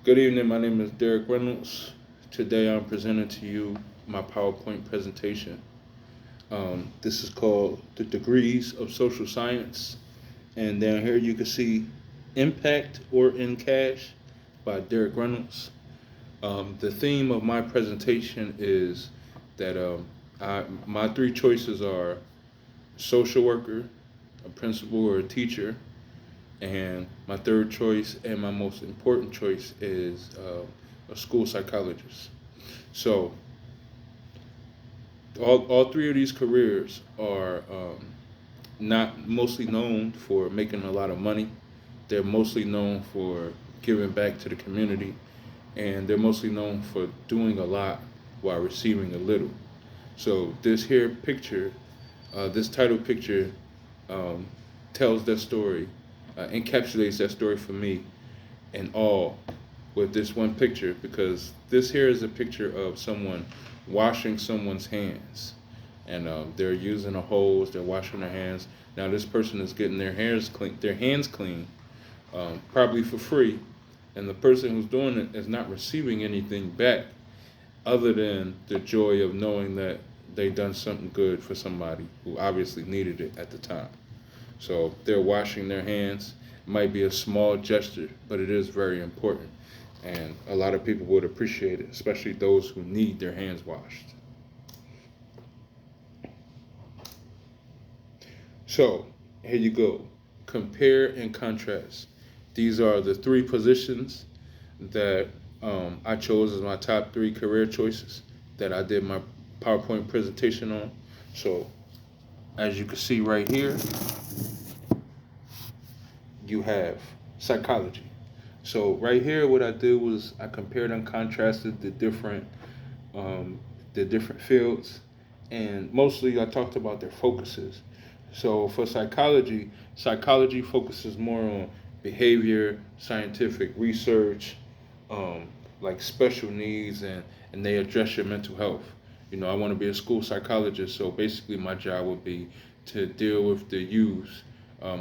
Good evening. My name is Derek Reynolds. Today I'm presenting to you my PowerPoint presentation. This is called The Degrees of Social Science. And down here you can see Impact or in Cash by Derek Reynolds. The theme of my presentation is that my three choices are social worker, a principal, or a teacher, and my third choice and my most important choice is a school psychologist. So all three of these careers are not mostly known for making a lot of money. They're mostly known for giving back to the community, and they're mostly known for doing a lot while receiving a little. So this here picture, this title picture, um, tells that story, encapsulates that story for me and all with this one picture, because this here is a picture of someone washing someone's hands, and they're using a hose. They're washing their hands. Now this person is getting their hands clean, probably for free, and the person who's doing it is not receiving anything back other than the joy of knowing that they done something good for somebody who obviously needed it at the time. So they're washing their hands. It might be a small gesture, but it is very important. And a lot of people would appreciate it, especially those who need their hands washed. So here you go. Compare and contrast. These are the three positions that I chose as my top three career choices that I did my PowerPoint presentation on. So as you can see right here, you have psychology. So right here, what I did was I compared and contrasted um, the different fields, and mostly I talked about their focuses. So for psychology, psychology focuses more on behavior, scientific research, um, like special needs, and they address your mental health. I want to be a school psychologist, so basically my job would be to deal with the youth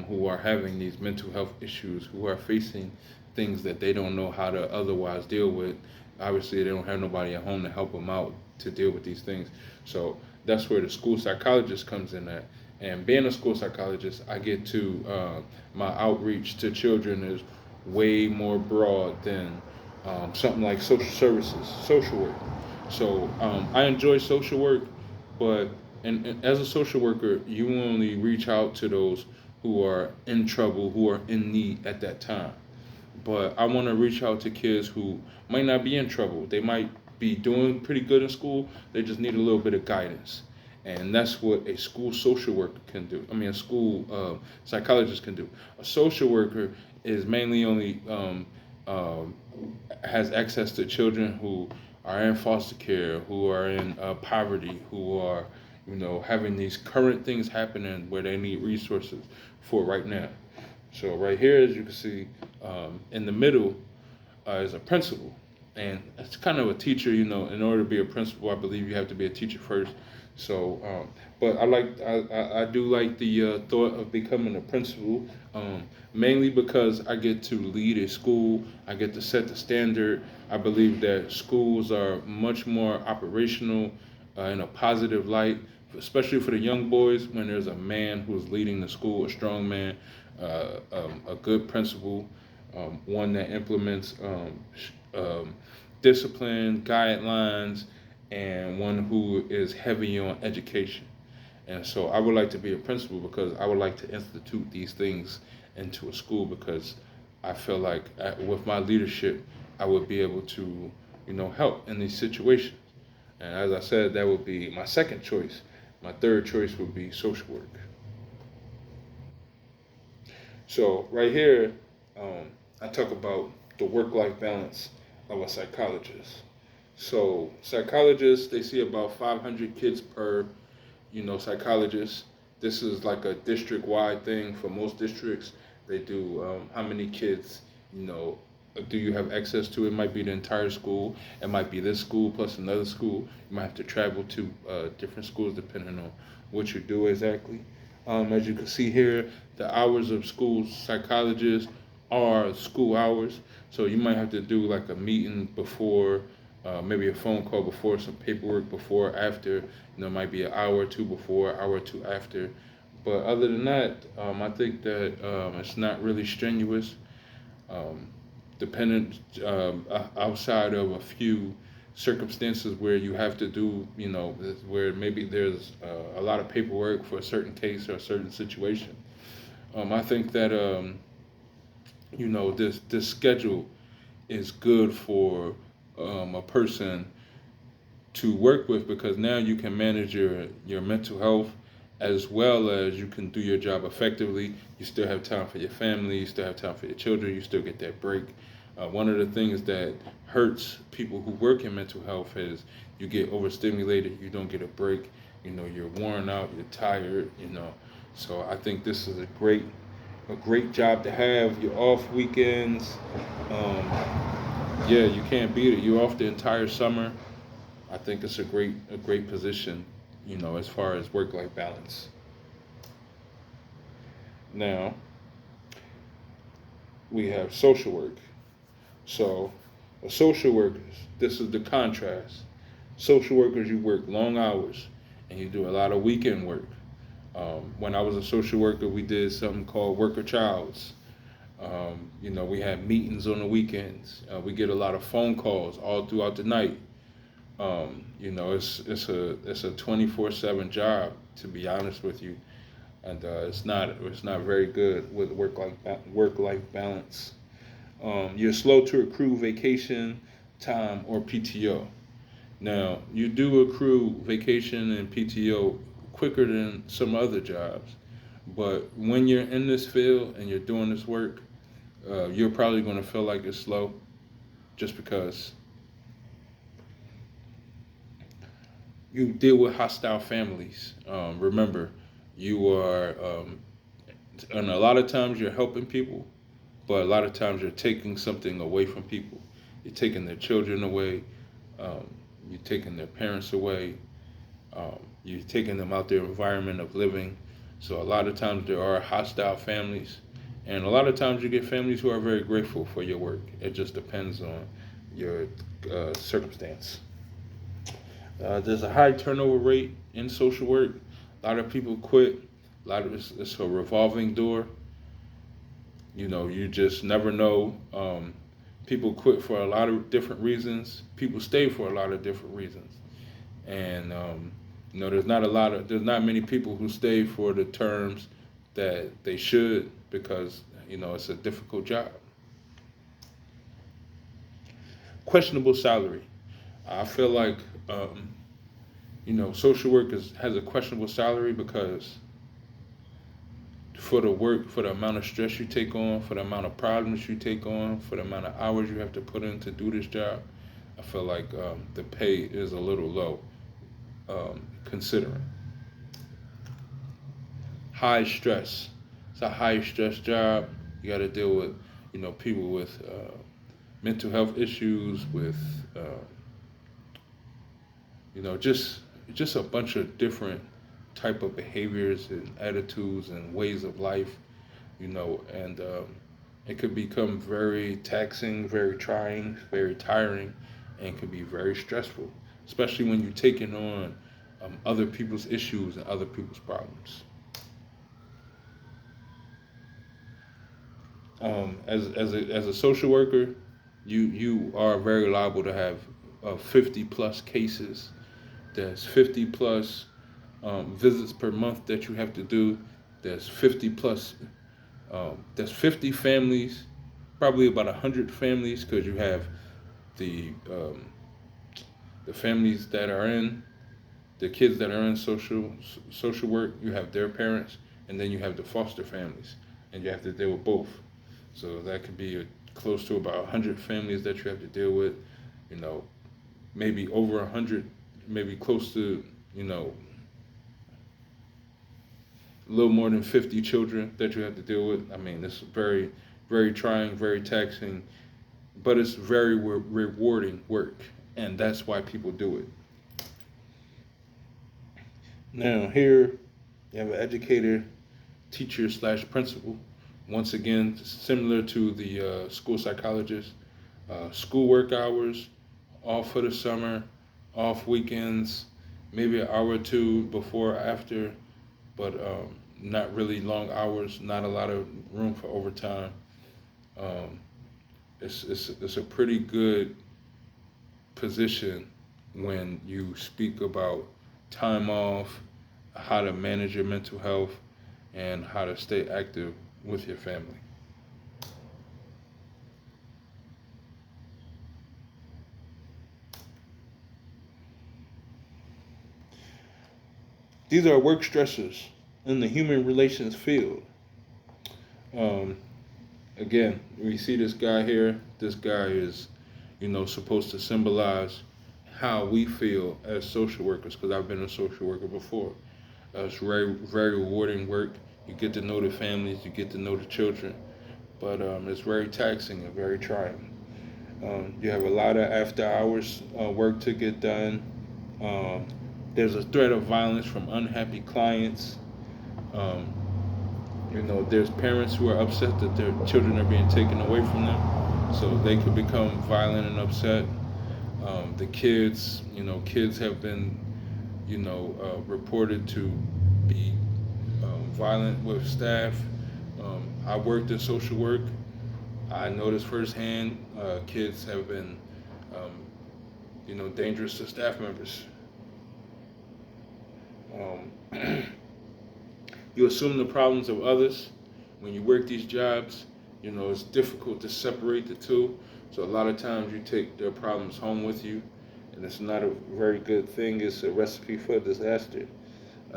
who are having these mental health issues, who are facing things that they don't know how to otherwise deal with. Obviously, they don't have nobody at home to help them out to deal with these things. So that's where the school psychologist comes in at. And being a school psychologist, I get to my outreach to children is way more broad than something like social services, social work. So I enjoy social work, but and as a social worker, you only reach out to those who are in trouble, who are in need at that time. But I want to reach out to kids who might not be in trouble. They might be doing pretty good in school. They just need a little bit of guidance. And that's what a school social worker can do. I mean, a school psychologist can do. A social worker is mainly only um, has access to children who are in foster care, who are in poverty, who are, having these current things happening where they need resources for right now. So right here, as you can see, in the middle is a principal, and it's kind of a teacher. In order to be a principal, I believe you have to be a teacher first. So, but I do like the thought of becoming a principal, mainly because I get to lead a school. I get to set the standard. I believe that schools are much more operational in a positive light, especially for the young boys. When there's a man who's leading the school, a strong man, a good principal, one that implements discipline, guidelines, and one who is heavy on education. And so I would like to be a principal because I would like to institute these things into a school, because I feel like with my leadership, I would be able to, help in these situations. And as I said, that would be my second choice. My third choice would be social work. So right here, I talk about the work-life balance of a psychologist. So psychologists, they see about 500 kids per, psychologist. This is like a district-wide thing for most districts. They do how many kids, you know, do you have access to? It might be the entire school. It might be this school plus another school. You might have to travel to different schools depending on what you do exactly. As you can see here, the hours of school psychologists our school hours. So you might have to do like a meeting before, maybe a phone call before, some paperwork before, after. Might be an hour or two before, hour or two after. But other than that, I think that it's not really strenuous. Um, Dependent outside of a few circumstances where you have to do, where maybe there's a lot of paperwork for a certain case or a certain situation. I think that this schedule is good for a person to work with, because now you can manage your mental health as well as you can do your job effectively. You still have time for your family, you still have time for your children, you still get that break. One of the things that hurts people who work in mental health is you get overstimulated, you don't get a break, you're worn out, you're tired, So I think this is a great job to have. You're off weekends. Yeah, you can't beat it. You're off the entire summer. I think it's a great position, as far as work-life balance. Now we have social work. So, social workers, this is the contrast. Social workers, you work long hours and you do a lot of weekend work. When I was a social worker, we did something called worker childs. We had meetings on the weekends. We get a lot of phone calls all throughout the night. It's a 24/7 job, to be honest with you, and it's not very good with work life balance. You're slow to accrue vacation time or PTO. Now, you do accrue vacation and PTO quicker than some other jobs, but when you're in this field and you're doing this work, you're probably going to feel like it's slow, just because you deal with hostile families. Remember, you are, and a lot of times you're helping people, but a lot of times you're taking something away from people. You're taking their children away. Um, you're taking their parents away. You're taking them out their environment of living. So a lot of times there are hostile families, and a lot of times you get families who are very grateful for your work. It just depends on your circumstance. There's a high turnover rate in social work. A lot of people quit. A lot of it's a revolving door. You just never know. People quit for a lot of different reasons. People stay for a lot of different reasons, and there's not many people who stay for the terms that they should, because it's a difficult job. Questionable salary. I feel like social work has a questionable salary, because for the work, for the amount of stress you take on, for the amount of problems you take on, for the amount of hours you have to put in to do this job, I feel like the pay is a little low, considering. High stress. It's a high stress job. You got to deal with, people with mental health issues, with, just a bunch of different type of behaviors and attitudes and ways of life, and it could become very taxing, very trying, very tiring, and can be very stressful, especially when you're taking on other people's issues and other people's problems. As a social worker, you are very liable to have 50 plus cases. There's 50 plus visits per month that you have to do. There's 50 plus. There's 50 families, probably about 100 families, because you have the the families that are in the kids that are in social work. You have their parents, and then you have the foster families, and you have to deal with both. So that could be close to about 100 families that you have to deal with. You know, maybe over 100, maybe close to, a little more than 50 children that you have to deal with. I mean, it's very, very trying, very taxing, but it's very rewarding work, and that's why people do it. Now, here you have an educator, teacher slash principal. Once again, similar to the school psychologist, school work hours, off for the summer, off weekends, maybe an hour or two before or after, but not really long hours, not a lot of room for overtime. Um, it's a pretty good position when you speak about time off, how to manage your mental health, and how to stay active with your family. These are work stressors in the human relations field. Um, Again, we see this guy here. This guy is, supposed to symbolize how we feel as social workers. Because I've been a social worker before. It's very, very rewarding work. You get to know the families. You get to know the children. But it's very taxing and very trying. You have a lot of after hours work to get done. Um, there's a threat of violence from unhappy clients. Um, there's parents who are upset that their children are being taken away from them, so they could become violent and upset. The kids, kids have been, reported to be violent with staff. I worked in social work. I noticed firsthand kids have been, um, dangerous to staff members. Um, You assume the problems of others. When you work these jobs, it's difficult to separate the two. So a lot of times you take their problems home with you, and it's not a very good thing. It's a recipe for disaster.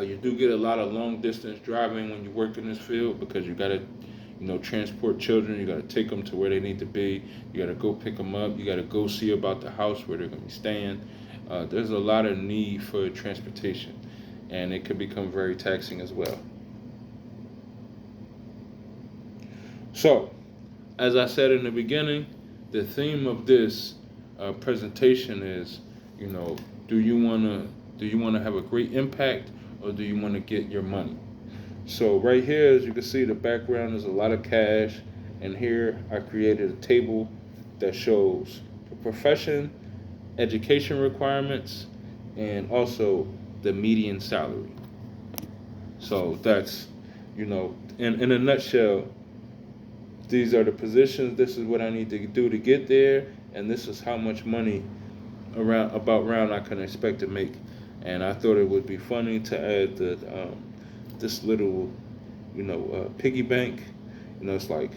You do get a lot of long distance driving when you work in this field because you got to, transport children. You got to take them to where they need to be. You got to go pick them up. You got to go see about the house where they're going to be staying. There's a lot of need for transportation, and it can become very taxing as well. So, as I said in the beginning, the theme of this presentation is, do you wanna have a great impact, or do you wanna get your money? So right here, as you can see, the background is a lot of cash, and here I created a table that shows the profession, education requirements, and also the median salary. So that's, in a nutshell, these are the positions, this is what I need to do to get there, and this is how much money round I can expect to make. And I thought it would be funny to add this little, piggy bank. It's like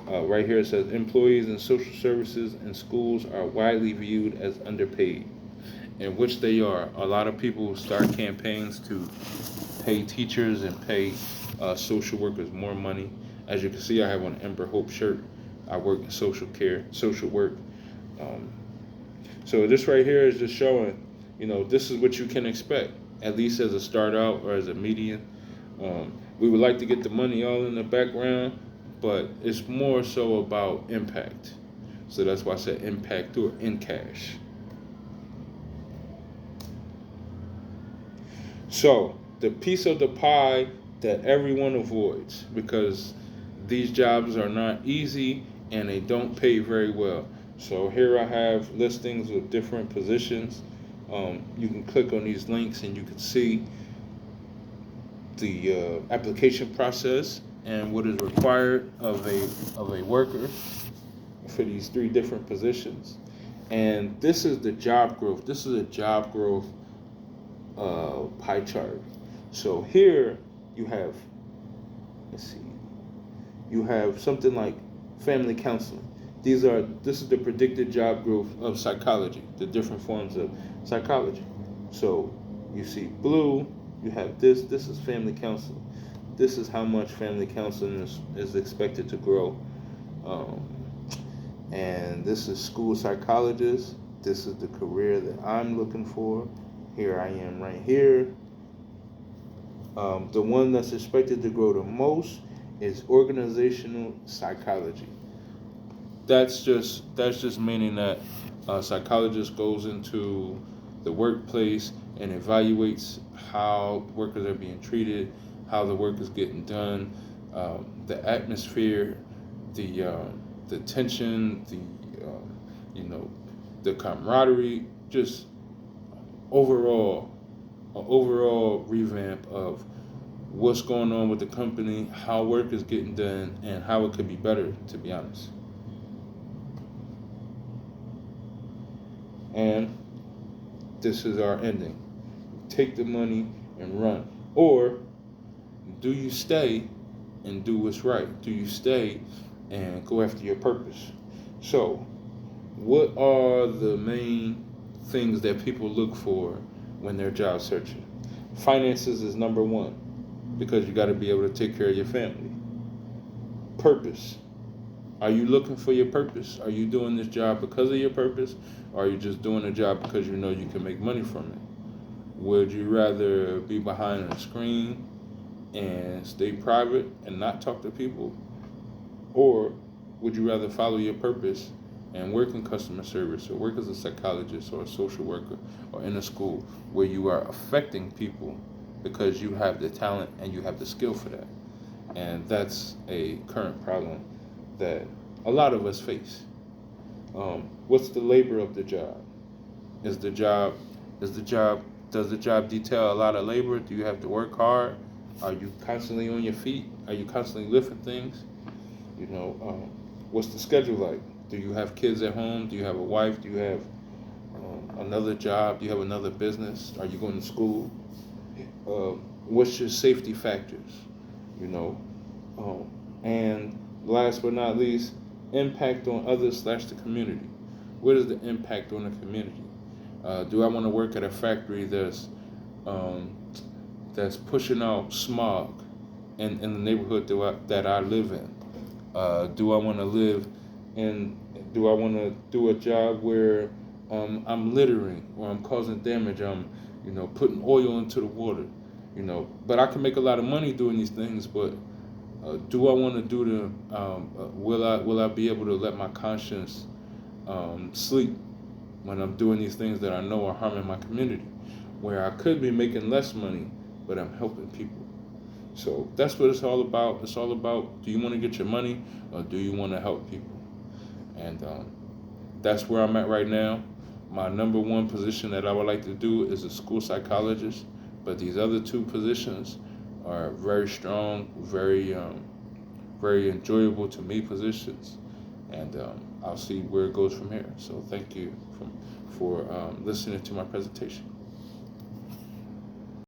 right here it says employees in social services and schools are widely viewed as underpaid, in which they are. A lot of people start campaigns to pay teachers and pay social workers more money. As you can see, I have an Ember Hope shirt. I work in social care, social work. Um, so this right here is just showing, this is what you can expect, at least as a start out or as a median. We would like to get the money all in the background, but it's more so about impact. So that's why I said impact or in cash. So the piece of the pie that everyone avoids, because these jobs are not easy and they don't pay very well. So here I have listings of different positions. You can click on these links and you can see the application process and what is required of a worker for these 3 different positions. And this is the job growth. This is a job growth pie chart. So here you have, you have something like family counseling. This is the predicted job growth of psychology, the different forms of psychology. So you see blue, you have this is family counseling. This is how much family counseling is expected to grow. And this is school psychologist. This is the career that I'm looking for. Here I am right here. The one that's expected to grow the most is organizational psychology. That's just meaning that a psychologist goes into the workplace and evaluates how workers are being treated, how the work is getting done, the atmosphere, the tension, you know, the camaraderie, just overall, an overall revamp of what's going on with the company, how work is getting done, and how it could be better, to be honest. And this is our ending. Take the money and run. Or do you stay and do what's right? Do you stay and go after your purpose? So, what are the main things that people look for when they're job searching? Finances is number one, because you got to be able to take care of your family. Purpose. Are you looking for your purpose? Are you doing this job because of your purpose? Or are you just doing a job because you know you can make money from it? Would you rather be behind a screen and stay private and not talk to people? Or would you rather follow your purpose and work in customer service, or work as a psychologist or a social worker, or in a school where you are affecting people because you have the talent and you have the skill for that? And that's a current problem that a lot of us face. What's the labor of the job? Is the job, does the job detail a lot of labor? Do you have to work hard? Are you constantly on your feet? Are you constantly lifting things? What's the schedule like? Do you have kids at home? Do you have a wife? Do you have another job? Do you have another business? Are you going to school? What's your safety factors? You know, and last but not least, impact on others / the community. What is the impact on the community? Do I want to work at a factory um, that's pushing out smog in the neighborhood that I live in? Do I want to live in? Do I want to do a job where I'm littering or I'm causing damage? I'm, putting oil into the water. But I can make a lot of money doing these things. But do I want to do the? Will I be able to let my conscience sleep when I'm doing these things that I know are harming my community, where I could be making less money, but I'm helping people? So that's what it's all about. It's all about, do you want to get your money or do you want to help people? And that's where I'm at right now. My number one position that I would like to do is a school psychologist, but these other two positions are very strong, very enjoyable to me positions, and I'll see where it goes from here. So thank you for listening to my presentation.